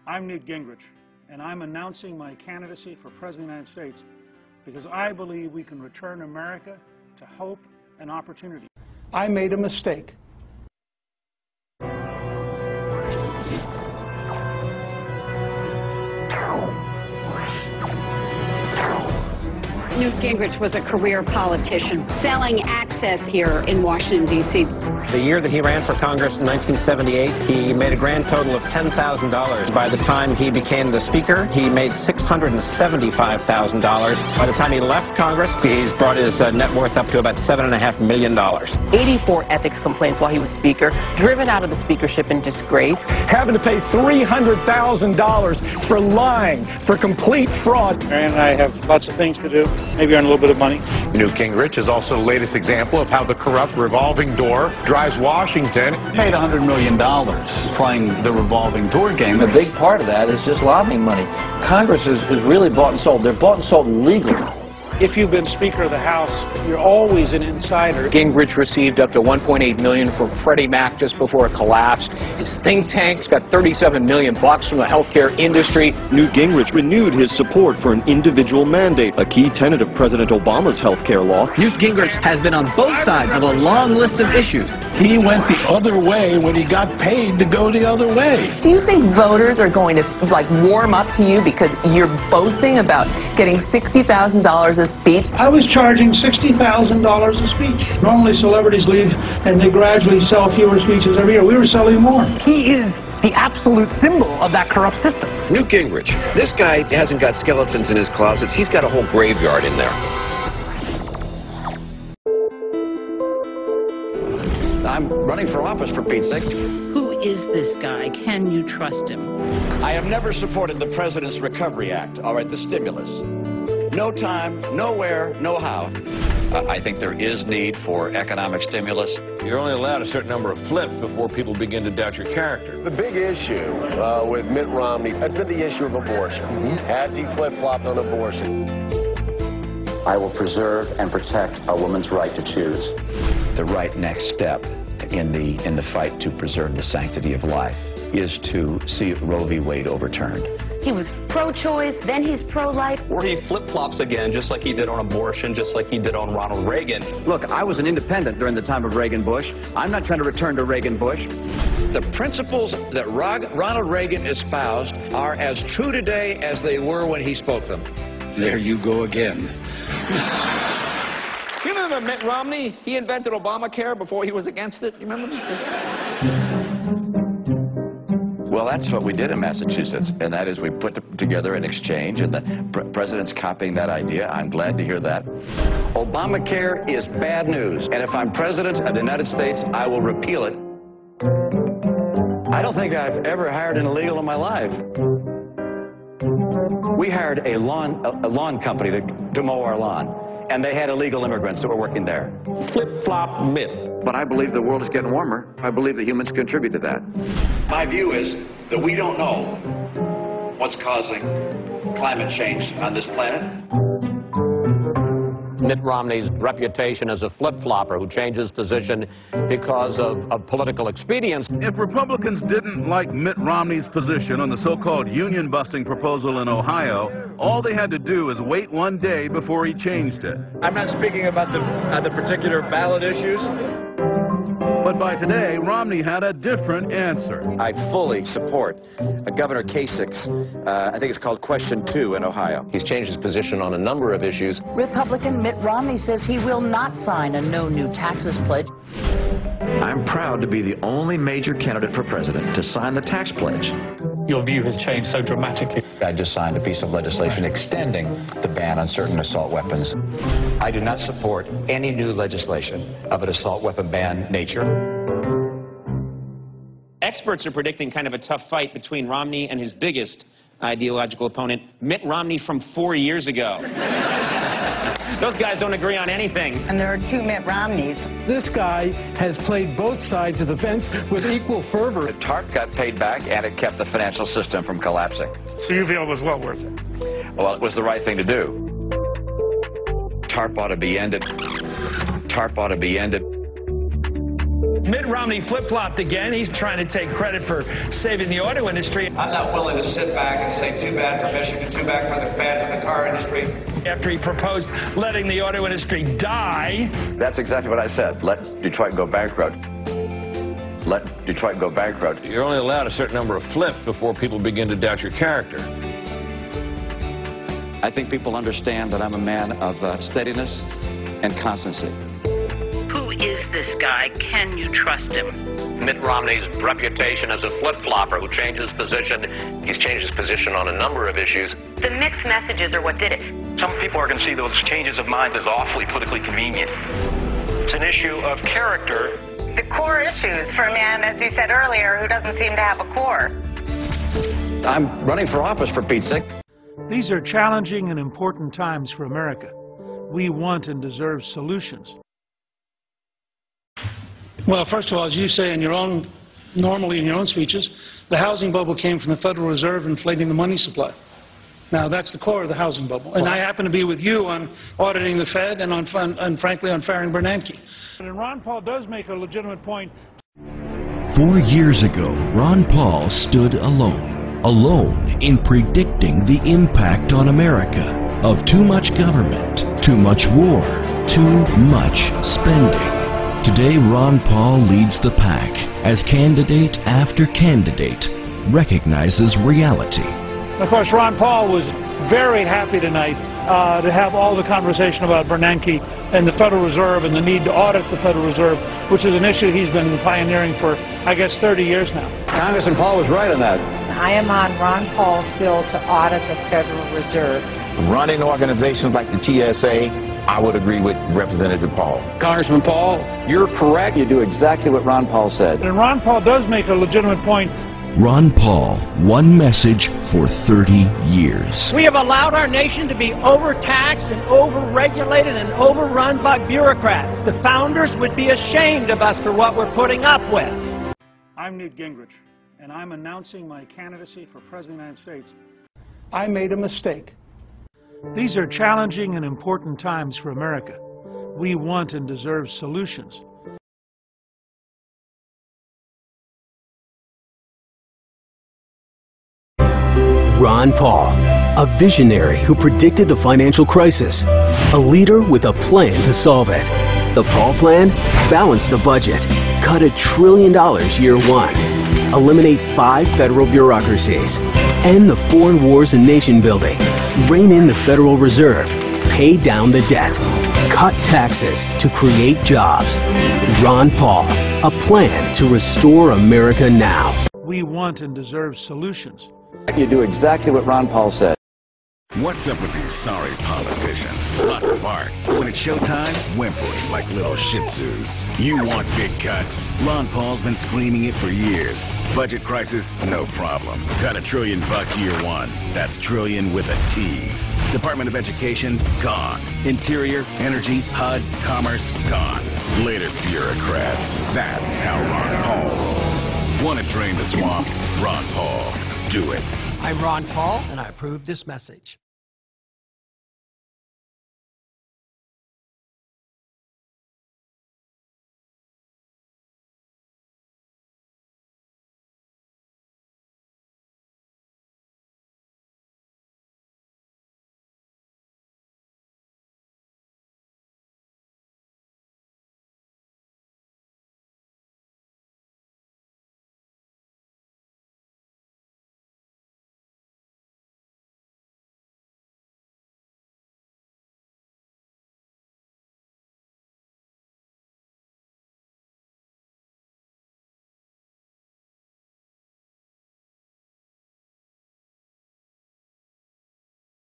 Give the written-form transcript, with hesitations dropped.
I'm Newt Gingrich, and I'm announcing my candidacy for President of the United States because I believe we can return America to hope and opportunity. I made a mistake. Newt Gingrich was a career politician, selling access here in Washington, D.C. The year that he ran for Congress in 1978, he made a grand total of $10,000. By the time he became the Speaker, he made $675,000. By the time he left Congress, he's brought his net worth up to about $7.5 million. 84 ethics complaints while he was Speaker, driven out of the speakership in disgrace. Having to pay $300,000 for lying, for complete fraud. And I have lots of things to do. Maybe earn a little bit of money. Newt Gingrich is also the latest example of how the corrupt revolving door drives Washington. Paid $100 million playing the revolving door game. A big part of that is just lobbying money. Congress is really bought and sold. They're bought and sold legally. If you've been Speaker of the House, you're always an insider. Gingrich received up to $1.8 million from Freddie Mac just before it collapsed. His think tank's got $37 million from the healthcare industry. Newt Gingrich renewed his support for an individual mandate, a key tenet of President Obama's healthcare law. Newt Gingrich has been on both sides of a long list of issues. He went the other way when he got paid to go the other way. Do you think voters are going to, warm up to you because you're boasting about getting $60,000 a speech? I was charging $60,000 a speech. Normally celebrities leave and they gradually sell fewer speeches every year. We were selling more. He is the absolute symbol of that corrupt system. Newt Gingrich. This guy hasn't got skeletons in his closets. He's got a whole graveyard in there. I'm running for office, for Pete's sake. Who is this guy? Can you trust him? I have never supported the President's Recovery Act, all right, the stimulus. No time, nowhere, no how. I think there is need for economic stimulus. You're only allowed a certain number of flips before people begin to doubt your character. The big issue with Mitt Romney has been the issue of abortion. Has he flip-flopped on abortion? I will preserve and protect a woman's right to choose. The right next step in the fight to preserve the sanctity of life is to see Roe v. Wade overturned. He was pro-choice, then he's pro-life. Or he flip-flops again, just like he did on abortion, just like he did on Ronald Reagan. Look, I was an independent during the time of Reagan-Bush. I'm not trying to return to Reagan-Bush. The principles that Ronald Reagan espoused are as true today as they were when he spoke them. There you go again. You remember Mitt Romney? He invented Obamacare before he was against it. You remember? Well, that's what we did in Massachusetts, and that is we put together an exchange, and the president's copying that idea. I'm glad to hear that. Obamacare is bad news, and if I'm president of the United States, I will repeal it. I don't think I've ever hired an illegal in my life. We hired a lawn company to mow our lawn, and they had illegal immigrants that were working there. Flip-flop Mitt. But I believe the world is getting warmer. I believe that humans contribute to that. My view is that we don't know what's causing climate change on this planet. Mitt Romney's reputation as a flip-flopper who changes position because of political expedience. If Republicans didn't like Mitt Romney's position on the so-called union-busting proposal in Ohio, all they had to do was wait one day before he changed it. I'm not speaking about the particular ballot issues. But by today, Romney had a different answer. I fully support Governor Kasich's, I think it's called Question 2 in Ohio. He's changed his position on a number of issues. Republican Mitt Romney says he will not sign a no new taxes pledge. I'm proud to be the only major candidate for president to sign the tax pledge. Your view has changed so dramatically. I just signed a piece of legislation extending the ban on certain assault weapons. I do not support any new legislation of an assault weapon ban nature. Experts are predicting kind of a tough fight between Romney and his biggest ideological opponent, Mitt Romney from 4 years ago. Those guys don't agree on anything. And there are two Mitt Romneys. This guy has played both sides of the fence with equal fervor. The TARP got paid back, and it kept the financial system from collapsing. So you feel it was well worth it? Well, it was the right thing to do. TARP ought to be ended. TARP ought to be ended. Mitt Romney flip-flopped again. He's trying to take credit for saving the auto industry. I'm not willing to sit back and say too bad for Michigan, too bad for the car industry. After he proposed letting the auto industry die. That's exactly what I said. Let Detroit go bankrupt. Let Detroit go bankrupt. You're only allowed a certain number of flips before people begin to doubt your character. I think people understand that I'm a man of steadiness and constancy. Who is this guy? Can you trust him? Mitt Romney's reputation as a flip-flopper who changes position. He's changed his position on a number of issues. The mixed messages are what did it. Some people are going to see those changes of mind as awfully politically convenient. It's an issue of character. The core issues for a man, as you said earlier, who doesn't seem to have a core. I'm running for office, for Pete's sake. These are challenging and important times for America. We want and deserve solutions. Well, first of all, as you say normally in your own speeches, the housing bubble came from the Federal Reserve inflating the money supply. Now, that's the core of the housing bubble. And I happen to be with you on auditing the Fed and frankly, on firing Bernanke. And Ron Paul does make a legitimate point. 4 years ago, Ron Paul stood alone in predicting the impact on America of too much government, too much war, too much spending. Today, Ron Paul leads the pack as candidate after candidate recognizes reality. Of course, Ron Paul was very happy tonight to have all the conversation about Bernanke and the Federal Reserve and the need to audit the Federal Reserve, which is an issue he's been pioneering for, I guess, 30 years now. Congressman Paul was right on that. I am on Ron Paul's bill to audit the Federal Reserve. Running organizations like the TSA, I would agree with Representative Paul. Congressman Paul, you're correct. You do exactly what Ron Paul said. And Ron Paul does make a legitimate point. Ron Paul, one message for 30 years. We have allowed our nation to be overtaxed and overregulated and overrun by bureaucrats. The founders would be ashamed of us for what we're putting up with. I'm Newt Gingrich, and I'm announcing my candidacy for President of the United States. I made a mistake. These are challenging and important times for America. We want and deserve solutions. Ron Paul, a visionary who predicted the financial crisis, a leader with a plan to solve it. The Paul plan? Balance the budget, cut $1 trillion year one, eliminate 5 federal bureaucracies, end the foreign wars and nation building, rein in the Federal Reserve, pay down the debt, cut taxes to create jobs. Ron Paul, a plan to restore America now. We want and deserve solutions. You do exactly what Ron Paul said. What's up with these sorry politicians? Lots of bark. When it's showtime, whimpering like little shih tzus. You want big cuts? Ron Paul's been screaming it for years. Budget crisis? No problem. Cut $1 trillion year one. That's trillion with a T. Department of Education? Gone. Interior, Energy, HUD, Commerce? Gone. Later, bureaucrats. That's how Ron Paul rolls. Want to drain the swamp? Ron Paul. Do it. I'm Ron Paul, and I approve this message.